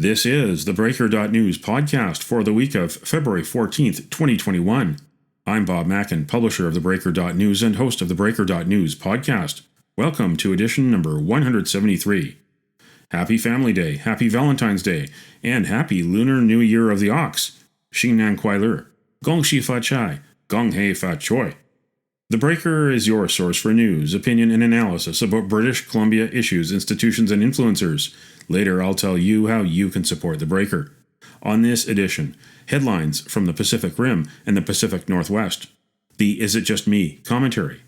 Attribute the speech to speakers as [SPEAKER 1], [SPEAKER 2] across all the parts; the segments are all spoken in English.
[SPEAKER 1] This is the theBreaker.news podcast for the week of February 14th, 2021. I'm Bob Mackin, publisher of theBreaker.news and host of the theBreaker.news podcast. Welcome to edition number 173. Happy Family Day, Happy Valentine's Day, and Happy Lunar New Year of the Ox. Xin Nan Kuai Le, Gong Shi Fa Chai, Gong Hei Fa Choi. The Breaker is your source for news, opinion, and analysis about British Columbia issues, institutions, and influencers. Later, I'll tell you how you can support The Breaker. On this edition, headlines from the Pacific Rim and the Pacific Northwest. The Is It Just Me commentary.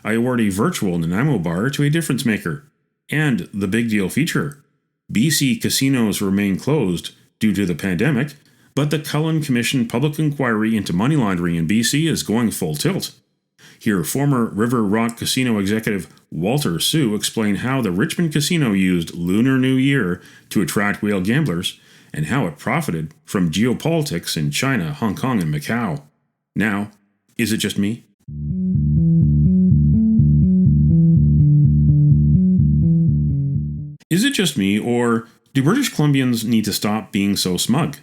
[SPEAKER 1] I award a virtual Nanaimo bar to a difference maker. And the big deal feature. BC casinos remain closed due to the pandemic, but the Cullen Commission public inquiry into money laundering in BC is going full tilt. Hear former River Rock Casino executive Walter Sue explain how the Richmond Casino used Lunar New Year to attract whale gamblers and how it profited from geopolitics in China, Hong Kong, and Macau. Now, is it just me? Is it just me, or do British Columbians need to stop being so smug?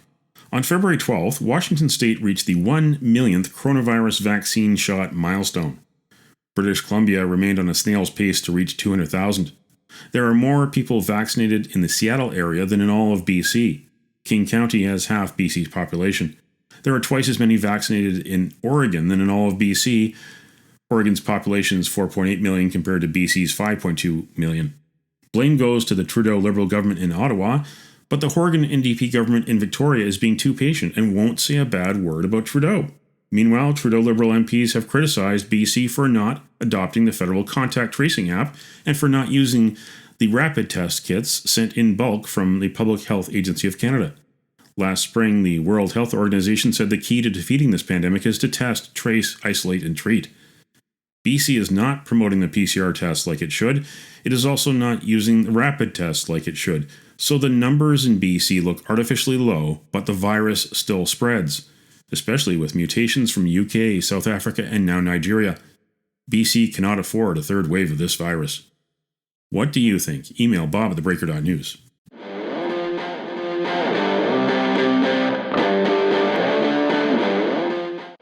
[SPEAKER 1] On February 12th, Washington State reached the 1 millionth coronavirus vaccine shot milestone. British Columbia remained on a snail's pace to reach 200,000. There are more people vaccinated in the Seattle area than in all of BC. King County has half BC's population. There are twice as many vaccinated in Oregon than in all of BC. Oregon's population is 4.8 million compared to BC's 5.2 million. Blame goes to the Trudeau Liberal government in Ottawa, but the Horgan NDP government in Victoria is being too patient and won't say a bad word about Trudeau. Meanwhile, Trudeau Liberal MPs have criticized BC for not adopting the federal contact tracing app and for not using the rapid test kits sent in bulk from the Public Health Agency of Canada. Last spring, the World Health Organization said the key to defeating this pandemic is to test, trace, isolate, and treat. BC is not promoting the PCR test like it should. It is also not using the rapid test like it should. So the numbers in BC look artificially low, but the virus still spreads, especially with mutations from UK, South Africa, and now Nigeria. BC cannot afford a third wave of this virus. What do you think? Email Bob at theBreaker.news.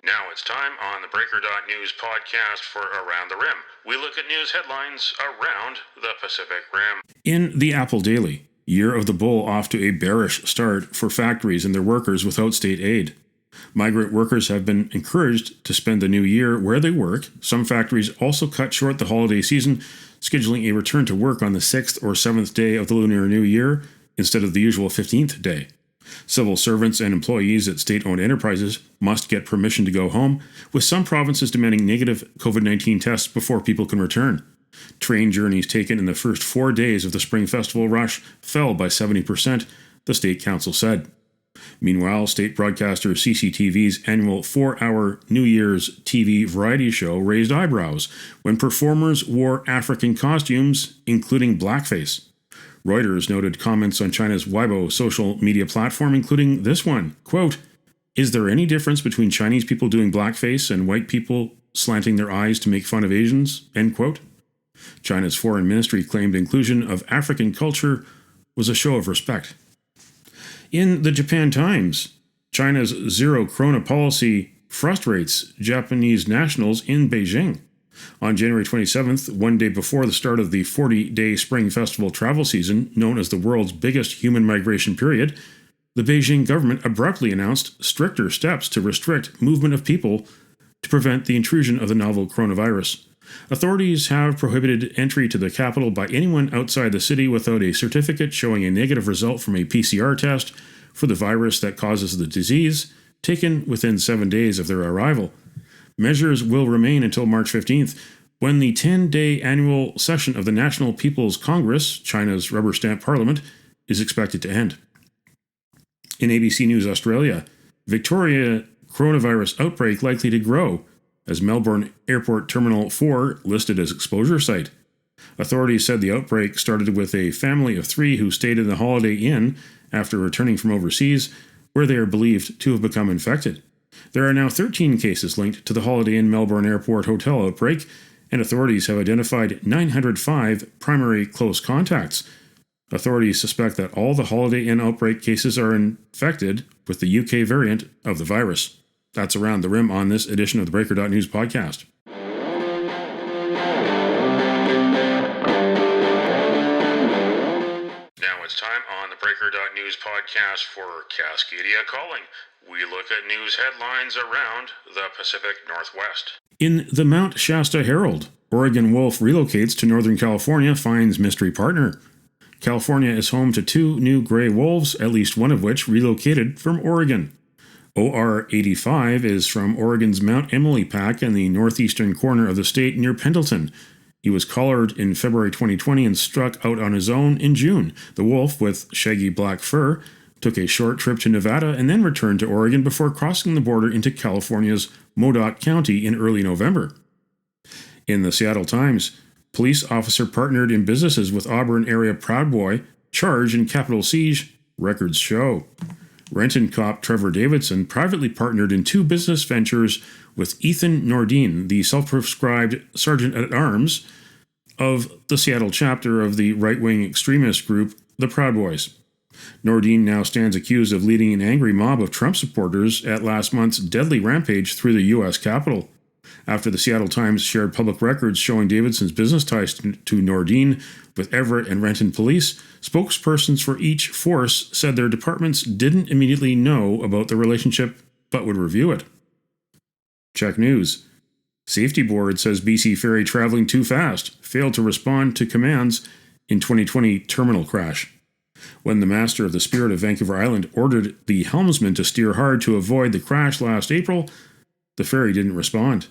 [SPEAKER 1] Now it's time on the Breaker.news podcast for Around the Rim. We look at news headlines around the Pacific Rim. In the Apple Daily, Year of the Bull off to a bearish start for factories and their workers without state aid. Migrant workers have been encouraged to spend the new year where they work. Some factories also cut short the holiday season, scheduling a return to work on the 6th or 7th day of the Lunar New Year instead of the usual 15th day. Civil servants and employees at state-owned enterprises must get permission to go home, with some provinces demanding negative COVID-19 tests before people can return. Train journeys taken in the first 4 days of the Spring Festival rush fell by 70%, the State Council said. Meanwhile, state broadcaster CCTV's annual 4-hour New Year's TV variety show raised eyebrows when performers wore African costumes, including blackface. Reuters noted comments on China's Weibo social media platform, including this one, quote, "Is there any difference between Chinese people doing blackface and white people slanting their eyes to make fun of Asians?" End quote. China's foreign ministry claimed inclusion of African culture was a show of respect. In the Japan Times, China's zero-corona policy frustrates Japanese nationals in Beijing. On January 27th, one day before the start of the 40-day Spring Festival travel season, known as the world's biggest human migration period, the Beijing government abruptly announced stricter steps to restrict movement of people to prevent the intrusion of the novel coronavirus. Authorities have prohibited entry to the capital by anyone outside the city without a certificate showing a negative result from a PCR test for the virus that causes the disease, taken within 7 days of their arrival. Measures will remain until March 15th, when the 10-day annual session of the National People's Congress, China's rubber stamp parliament, is expected to end. In ABC News Australia, Victoria coronavirus outbreak likely to grow as Melbourne Airport Terminal 4 listed as exposure site. Authorities said the outbreak started with a family of 3 who stayed in the Holiday Inn after returning from overseas, where they are believed to have become infected. There are now 13 cases linked to the Holiday Inn Melbourne Airport hotel outbreak, and authorities have identified 905 primary close contacts. Authorities suspect that all the Holiday Inn outbreak cases are infected with the UK variant of the virus. That's Around the Rim on this edition of the Breaker.news podcast. Now it's time on the Breaker.news podcast for Cascadia Calling. We look at news headlines around the Pacific Northwest. In the Mount Shasta Herald, Oregon wolf relocates to Northern California, finds mystery partner. California is home to 2 new gray wolves, at least one of which relocated from Oregon. OR-85 is from Oregon's Mount Emily Pack in the northeastern corner of the state near Pendleton. He was collared in February 2020 and struck out on his own in June. The wolf, with shaggy black fur, took a short trip to Nevada and then returned to Oregon before crossing the border into California's Modoc County in early November. In the Seattle Times, police officer partnered in businesses with Auburn area Proud Boy, charged in Capitol Siege, records show. Renton cop Trevor Davidson privately partnered in 2 business ventures with Ethan Nordine, the self-prescribed sergeant-at-arms of the Seattle chapter of the right-wing extremist group, the Proud Boys. Nordine now stands accused of leading an angry mob of Trump supporters at last month's deadly rampage through the U.S. Capitol. After the Seattle Times shared public records showing Davidson's business ties to Nordine with Everett and Renton police, spokespersons for each force said their departments didn't immediately know about the relationship but would review it. Check News. Safety Board says BC ferry traveling too fast failed to respond to commands in 2020 terminal crash. When the master of the Spirit of Vancouver Island ordered the helmsman to steer hard to avoid the crash last April, the ferry didn't respond.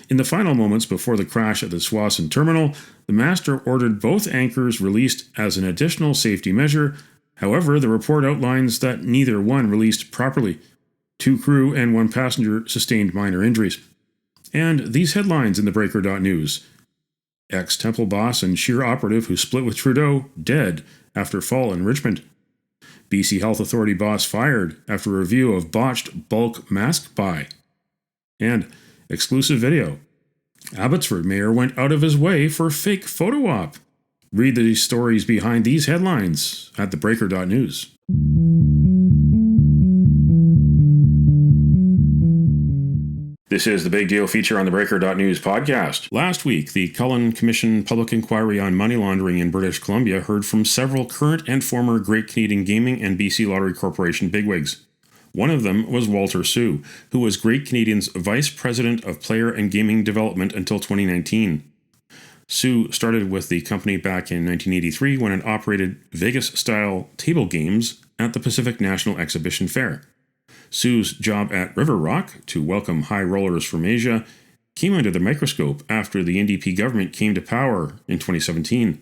[SPEAKER 1] In the final moments before the crash at the Swanson terminal, the master ordered both anchors released as an additional safety measure. However, the report outlines that neither one released properly. 2 crew and 1 passenger sustained minor injuries. And these headlines in the Breaker.news. Ex-Temple boss and Sheer operative who split with Trudeau, dead after fall in Richmond. BC Health Authority boss fired after review of botched bulk mask buy. And exclusive video. Abbotsford mayor went out of his way for fake photo op. Read the stories behind these headlines at theBreaker.news. This is the Big Deal feature on the Breaker.news podcast. Last week, the Cullen Commission public inquiry on money laundering in British Columbia heard from several current and former Great Canadian Gaming and BC Lottery Corporation bigwigs. One of them was Walter Sue, who was Great Canadian's Vice President of Player and Gaming Development until 2019. Sue started with the company back in 1983 when it operated Vegas-style table games at the Pacific National Exhibition Fair. Sue's job at River Rock, to welcome high rollers from Asia, came under the microscope after the NDP government came to power in 2017.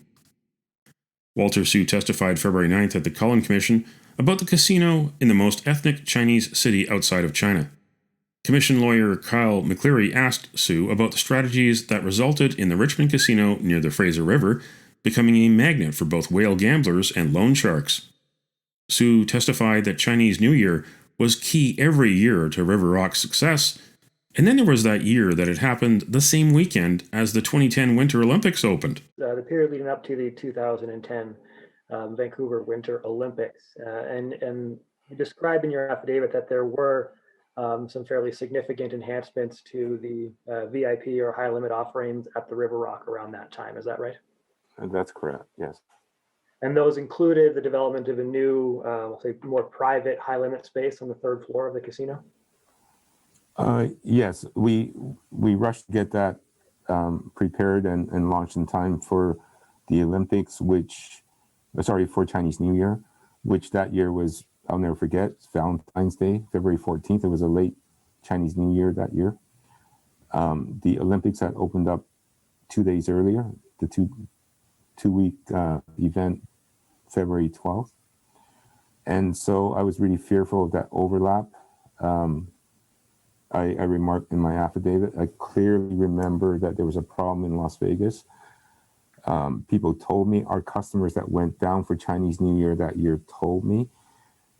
[SPEAKER 1] Walter Sue testified February 9th at the Cullen Commission about the casino in the most ethnic Chinese city outside of China. Commission lawyer Kyle McCleary asked Sue about the strategies that resulted in the Richmond casino near the Fraser River becoming a magnet for both whale gamblers and loan sharks. Sue testified that Chinese New Year was key every year to River Rock's success, and then there was that year that it happened the same weekend as the 2010 Winter Olympics opened.
[SPEAKER 2] The period leading up to the 2010 Vancouver Winter Olympics, and you describe in your affidavit that there were some fairly significant enhancements to the VIP or high limit offerings at the River Rock around that time. Is that right?
[SPEAKER 3] That's correct, yes.
[SPEAKER 2] And those included the development of a new, say, more private high limit space on the 3rd floor of the casino?
[SPEAKER 3] Yes, we rushed to get that prepared and launched in time for the Olympics, for Chinese New Year, which that year was, I'll never forget, Valentine's Day, February 14th. It was a late Chinese New Year that year. The Olympics had opened up 2 days earlier, the two-week event, February 12th. And so I was really fearful of that overlap. I remarked in my affidavit, I clearly remember that there was a problem in Las Vegas. People told me, our customers that went down for Chinese New Year that year told me.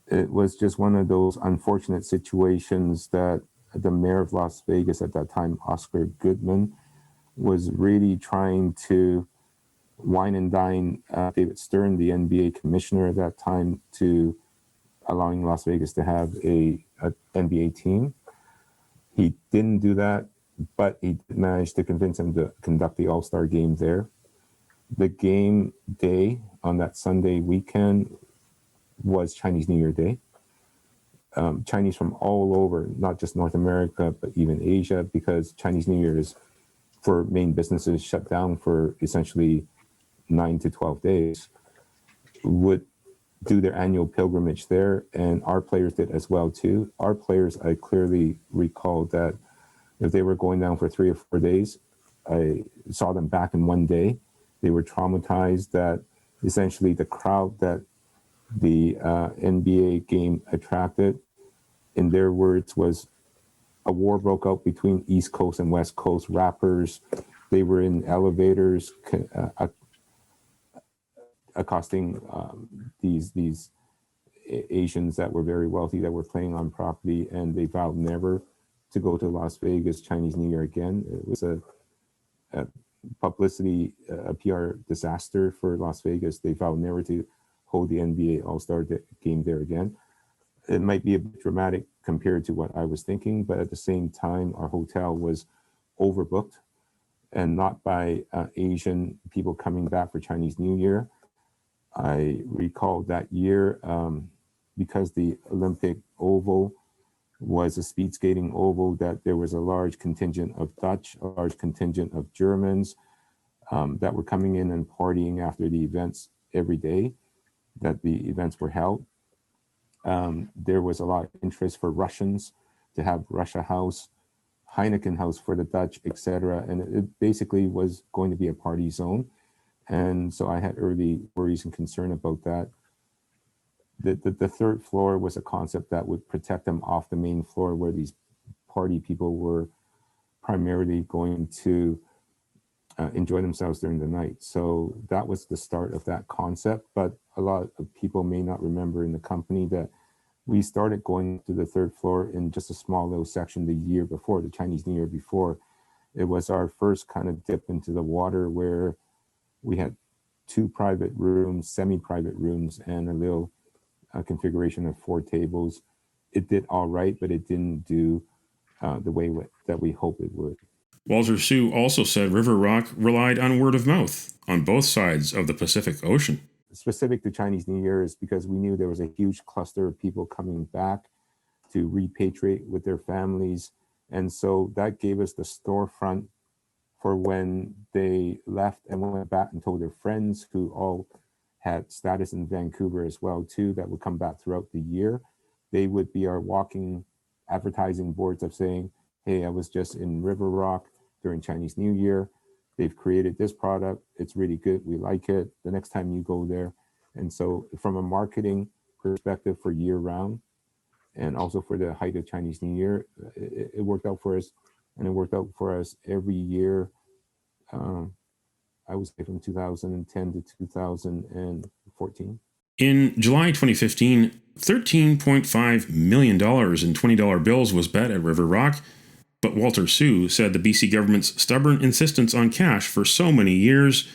[SPEAKER 3] It was just one of those unfortunate situations that the mayor of Las Vegas at that time, Oscar Goodman, was really trying to wine and dine David Stern, the NBA commissioner at that time, to allowing Las Vegas to have a NBA team. He didn't do that, but he managed to convince him to conduct the All-Star game there. The game day on that Sunday weekend was Chinese New Year Day. Chinese from all over, not just North America, but even Asia, because Chinese New Year is, for main businesses, shut down for essentially 9 to 12 days, would do their annual pilgrimage there. And our players did as well too. Our players, I clearly recall that if they were going down for 3 or 4 days, I saw them back in one day. They were traumatized that essentially the crowd that the NBA game attracted, in their words, was a war broke out between East Coast and West Coast rappers. They were in elevators accosting these Asians that were very wealthy that were playing on property, and they vowed never to go to Las Vegas Chinese New Year again. It was a publicity, a PR disaster for Las Vegas. They vowed never to hold the NBA All-Star game there again. It might be a bit dramatic compared to what I was thinking, but at the same time, our hotel was overbooked, and not by Asian people coming back for Chinese New Year. I recall that year, because the Olympic Oval was a speed skating oval, that there was a large contingent of Dutch, a large contingent of Germans that were coming in and partying after the events every day that the events were held. There was a lot of interest for Russians to have Russia House, Heineken House for the Dutch, etc. And it basically was going to be a party zone. And so I had early worries and concern about that. The third floor was a concept that would protect them off the main floor where these party people were primarily going to enjoy themselves during the night. So that was the start of that concept. But a lot of people may not remember in the company that we started going to the third floor in just a small little section the year before, the Chinese New Year before. It was our first kind of dip into the water where we had 2 private rooms, semi-private rooms, and a little configuration of 4 tables. It did all right, but it didn't do the way that we hoped it would.
[SPEAKER 1] Walter Sue also said River Rock relied on word of mouth on both sides of the Pacific Ocean.
[SPEAKER 3] Specific to Chinese New Year is because we knew there was a huge cluster of people coming back to repatriate with their families. And so that gave us the storefront for when they left and went back and told their friends who all had status in Vancouver as well too, that would come back throughout the year. They would be our walking advertising boards of saying, hey, I was just in River Rock during Chinese New Year. They've created this product. It's really good. We like it. The next time you go there. And so from a marketing perspective for year round, and also for the height of Chinese New Year, it worked out for us. And it worked out for us every year, I would say from 2010 to 2014.
[SPEAKER 1] In July 2015, $13.5 million in $20 bills was bet at River Rock, but Walter Sue said the BC government's stubborn insistence on cash for so many years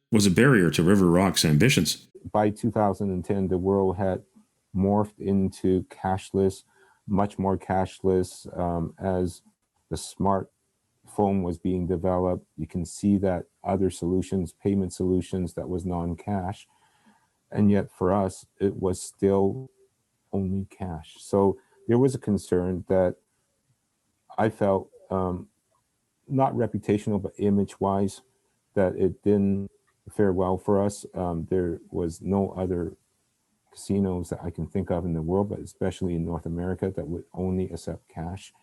[SPEAKER 1] was a barrier to River Rock's ambitions.
[SPEAKER 3] By 2010, the world had morphed into cashless, much more cashless, as the smartphone was being developed. You can see that other solutions, payment solutions that was non-cash, and yet for us, it was still only cash. So there was a concern that I felt, not reputational, but image-wise, that it didn't fare well for us. There was no other casinos that I can think of in the world, but especially in North America, that would only accept cash.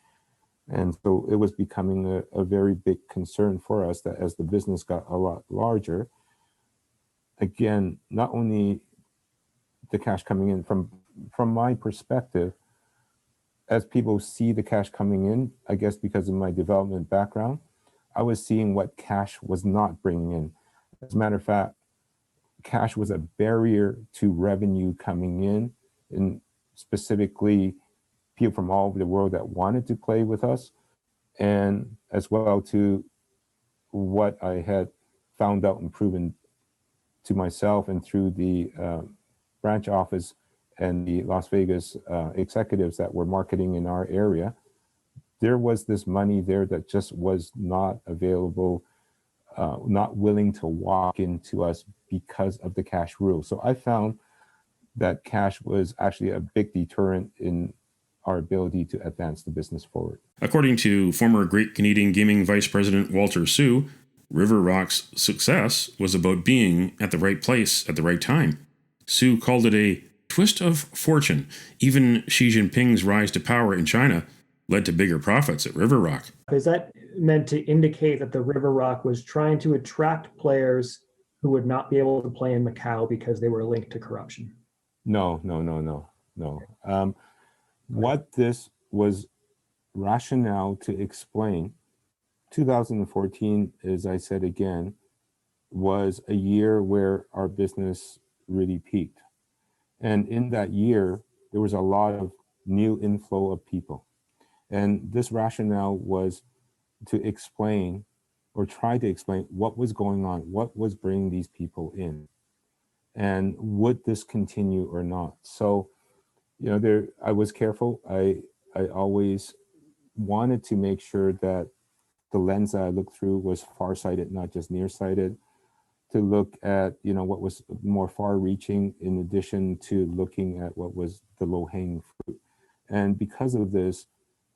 [SPEAKER 3] And so it was becoming a very big concern for us that as the business got a lot larger, again, not only the cash coming in, from my perspective, as people see the cash coming in, I guess because of my development background, I was seeing what cash was not bringing in. As a matter of fact, cash was a barrier to revenue coming in, and specifically people from all over the world that wanted to play with us, and as well to what I had found out and proven to myself and through the branch office and the Las Vegas executives that were marketing in our area, there was this money there that just was not available, not willing to walk into us because of the cash rule. So I found that cash was actually a big deterrent in our ability to advance the business forward.
[SPEAKER 1] According to former Great Canadian Gaming Vice President Walter Sue, River Rock's success was about being at the right place at the right time. Sue called it a twist of fortune. Even Xi Jinping's rise to power in China led to bigger profits at River Rock.
[SPEAKER 2] Is that meant to indicate that the River Rock was trying to attract players who would not be able to play in Macau because they were linked to corruption?
[SPEAKER 3] No. What this was rationale to explain, 2014, as I said again, was a year where our business really peaked. And in that year, there was a lot of new inflow of people. And this rationale was to explain or try to explain what was going on, what was bringing these people in, and would this continue or not. So, I was careful. I always wanted to make sure that the lens that I looked through was farsighted, not just nearsighted, to look at, what was more far-reaching in addition to looking at what was the low-hanging fruit. And because of this,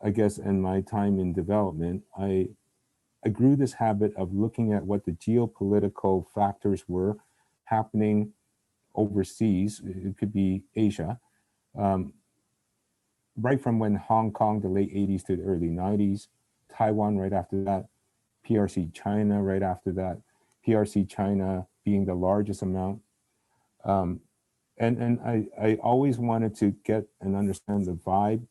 [SPEAKER 3] I guess in my time in development, I grew this habit of looking at what the geopolitical factors were happening overseas. It could be Asia, right from when Hong Kong, the late 80s to the early 90s, Taiwan right after that, PRC China right after that, PRC China being the largest amount. And I always wanted to get and understand the vibe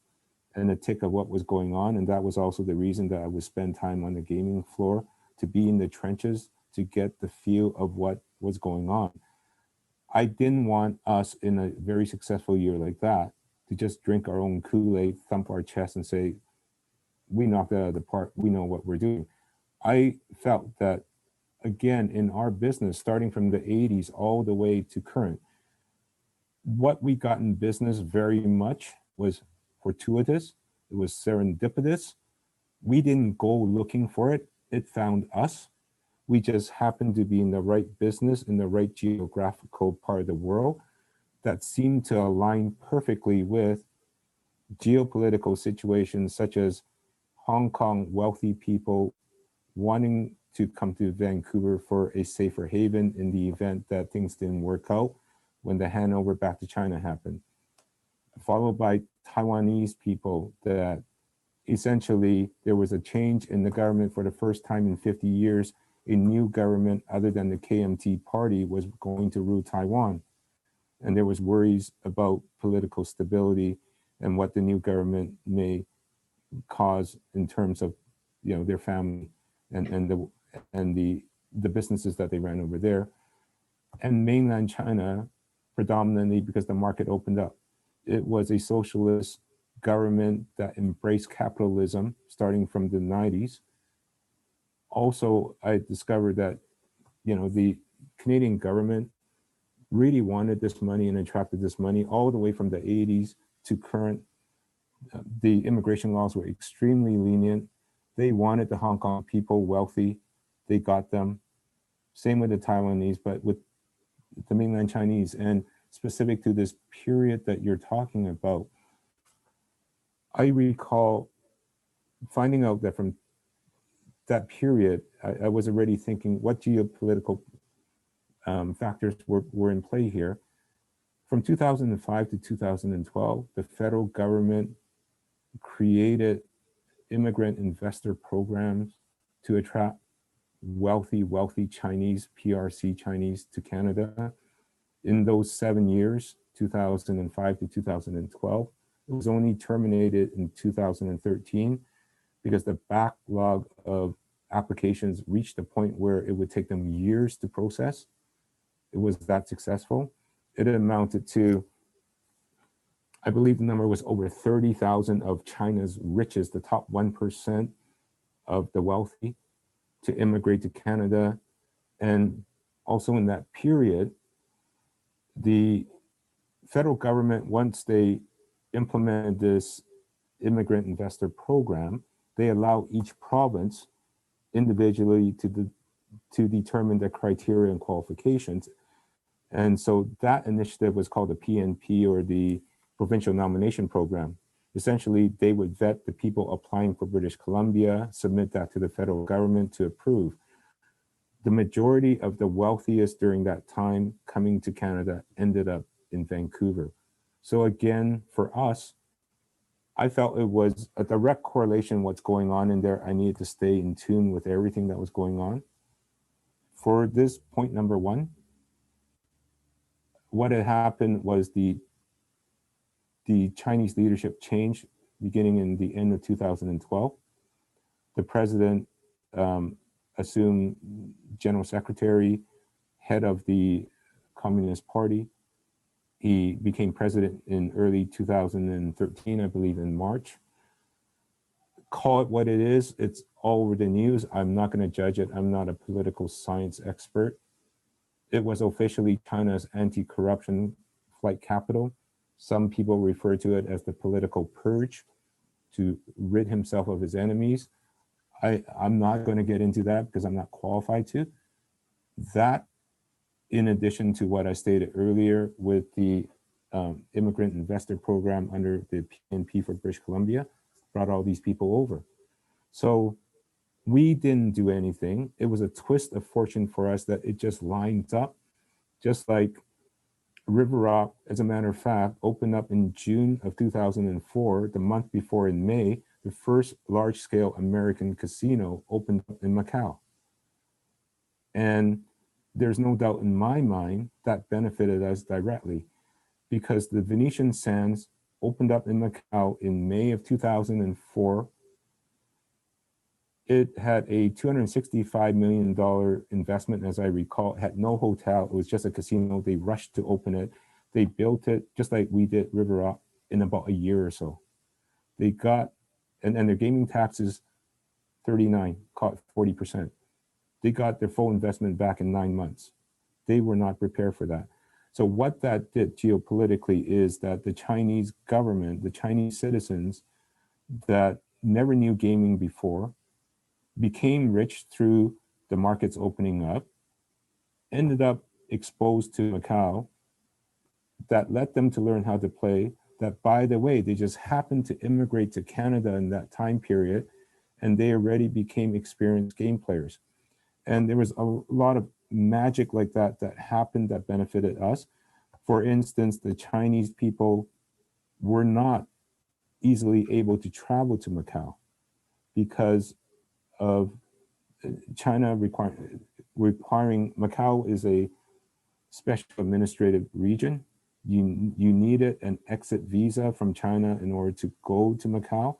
[SPEAKER 3] and the tick of what was going on. And that was also the reason that I would spend time on the gaming floor, to be in the trenches, to get the feel of what was going on. I didn't want us in a very successful year like that to just drink our own Kool-Aid, thump our chest and say, we knocked it out of the park, we know what we're doing. I felt that, again, in our business, starting from the 80s all the way to current, what we got in business very much was fortuitous, it was serendipitous. We didn't go looking for it, it found us. We just happened to be in the right business, in the right geographical part of the world that seemed to align perfectly with geopolitical situations such as Hong Kong wealthy people wanting to come to Vancouver for a safer haven in the event that things didn't work out when the handover back to China happened, followed by Taiwanese people that essentially there was a change in the government for the first time in 50 years. A new government other than the KMT party was going to rule Taiwan. And there was worries about political stability and what the new government may cause in terms of, their family and the businesses that they ran over there. And mainland China, predominantly because the market opened up. It was a socialist government that embraced capitalism starting from the 90s. Also, I discovered that, the Canadian government really wanted this money and attracted this money all the way from the 80s to current. The immigration laws were extremely lenient. They wanted the Hong Kong people wealthy. They got them. Same with the Taiwanese, but with the mainland Chinese. And specific to this period that you're talking about, I recall finding out that from that period, I was already thinking what geopolitical factors were in play here. From 2005 to 2012, the federal government created immigrant investor programs to attract wealthy Chinese, PRC Chinese to Canada. In those 7 years, 2005 to 2012, it was only terminated in 2013 because the backlog of applications reached a point where it would take them years to process. It was that successful. It amounted to, I believe the number was over 30,000 of China's richest, the top 1% of the wealthy, to immigrate to Canada. And also in that period, the federal government, once they implemented this immigrant investor program, they allow each province individually to determine the criteria and qualifications. And so that initiative was called the PNP, or the Provincial Nomination Program. Essentially, they would vet the people applying for British Columbia, submit that to the federal government to approve. The majority of the wealthiest during that time coming to Canada ended up in Vancouver. So again, for us, I felt it was a direct correlation what's going on in there. I needed to stay in tune with everything that was going on. For this point number one, what had happened was the Chinese leadership changed beginning in the end of 2012. The president assumed general secretary, head of the Communist Party. He became president in early 2013, I believe in March. Call it what it is. It's all over the news. I'm not going to judge it. I'm not a political science expert. It was officially China's anti-corruption flight capital. Some people refer to it as the political purge, to rid himself of his enemies. I'm not going to get into that because I'm not qualified to. That, in addition to what I stated earlier with the immigrant investor program under the PNP for British Columbia, brought all these people over. So we didn't do anything. It was a twist of fortune for us that it just lined up, just like River Rock, as a matter of fact, opened up in June of 2004. The month before, in May, the first large-scale American casino opened up in Macau. And there's no doubt in my mind that benefited us directly, because the Venetian Sands opened up in Macau in May of 2004. It had a $265 million investment, as I recall. It had no hotel. It was just a casino. They rushed to open it. They built it just like we did River Rock in about a year or so. They got, and their gaming taxes, 39, caught 40%. They got their full investment back in 9 months. They were not prepared for that. So what that did geopolitically is that the Chinese government, the Chinese citizens that never knew gaming before, became rich through the markets opening up, ended up exposed to Macau, that led them to learn how to play, that, by the way, they just happened to immigrate to Canada in that time period, and they already became experienced game players. And there was a lot of magic like that happened that benefited us. For instance, the Chinese people were not easily able to travel to Macau because of China requiring, Macau is a special administrative region. You needed an exit visa from China in order to go to Macau.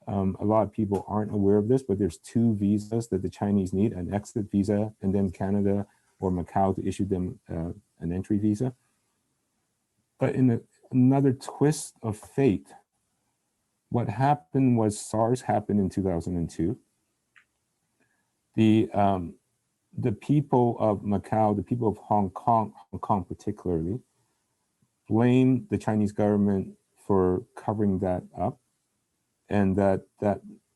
[SPEAKER 3] A lot of people aren't aware of this, but there's two visas that the Chinese need, an exit visa and then Canada or Macau to issue them an entry visa. But in another twist of fate, what happened was SARS happened in 2002. The people of Macau, the people of Hong Kong particularly, blamed the Chinese government for covering that up, and that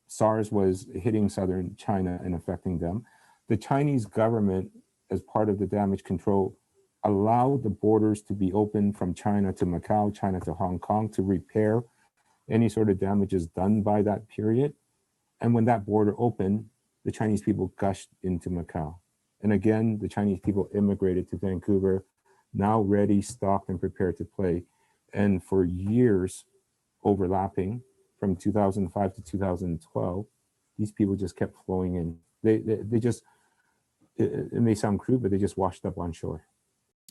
[SPEAKER 3] SARS was hitting southern China and affecting them. The Chinese government, as part of the damage control, allowed the borders to be open from China to Macau, China to Hong Kong, to repair any sort of damages done by that period. And when that border opened, the Chinese people gushed into Macau. And again, the Chinese people immigrated to Vancouver, now ready, stocked, and prepared to play. And for years, overlapping from 2005 to 2012, these people just kept flowing in. They just, it may sound crude, but they just washed up on shore.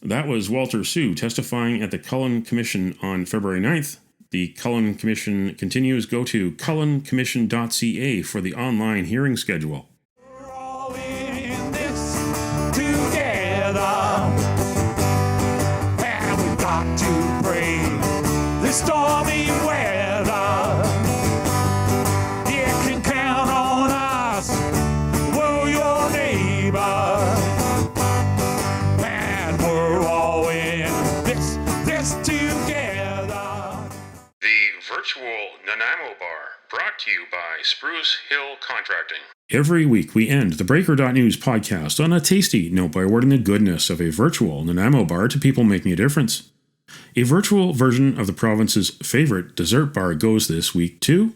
[SPEAKER 1] That was Walter Sue testifying at the Cullen Commission on February 9th. The Cullen Commission continues. Go to cullencommission.ca for the online hearing schedule.
[SPEAKER 4] We're all in this together, and we've got to brave this stormy weather. You can count on us, woo your neighbor.
[SPEAKER 1] virtual Nanaimo Bar, brought to you by Spruce Hill Contracting. Every week we end the Breaker.news podcast on a tasty note by awarding the goodness of a virtual Nanaimo bar to people making a difference. A virtual version of the province's favorite dessert bar goes this week to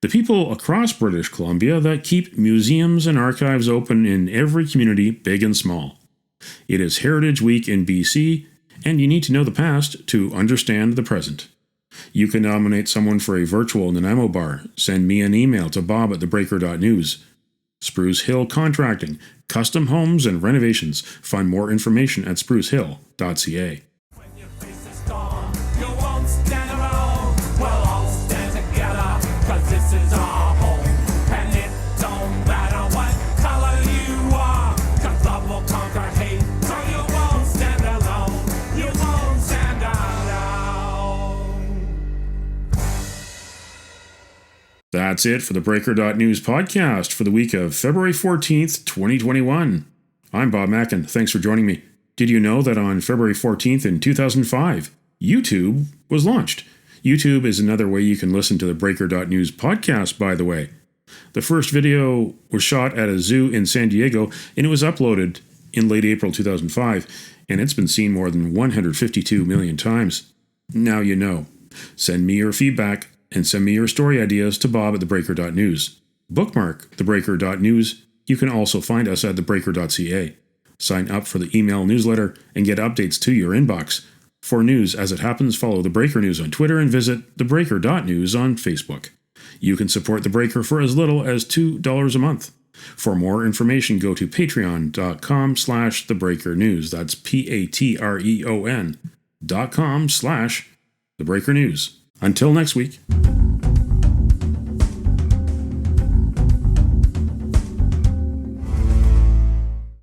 [SPEAKER 1] the people across British Columbia that keep museums and archives open in every community, big and small. It is Heritage Week in BC, and you need to know the past to understand the present. You can nominate someone for a virtual Nanaimo bar. Send me an email to bob@theBreaker.news. Spruce Hill Contracting, custom homes and renovations. Find more information at sprucehill.ca.
[SPEAKER 4] When your face is gone, you won't stand alone. We'll all stand together, 'cause this is our home. And it don't matter what color you are, 'cause love will conquer hate. So you won't stand alone. You won't stand alone.
[SPEAKER 1] That's it for the Breaker.news podcast for the week of February 14th, 2021. I'm Bob Mackin. Thanks for joining me. Did you know that on February 14th in 2005, YouTube was launched? YouTube is another way you can listen to the Breaker.news podcast, by the way. The first video was shot at a zoo in San Diego, and it was uploaded in late April 2005, and it's been seen more than 152 million times. Now you know. Send me your feedback and send me your story ideas to bob@theBreaker.news. Bookmark theBreaker.news. You can also find us at theBreaker.ca. Sign up for the email newsletter and get updates to your inbox. For news as it happens, follow The Breaker News on Twitter and visit theBreaker.news on Facebook. You can support The Breaker for as little as $2 a month. For more information, go to patreon.com/thebreakernews. That's patreon.com/thebreakernews. Until next week.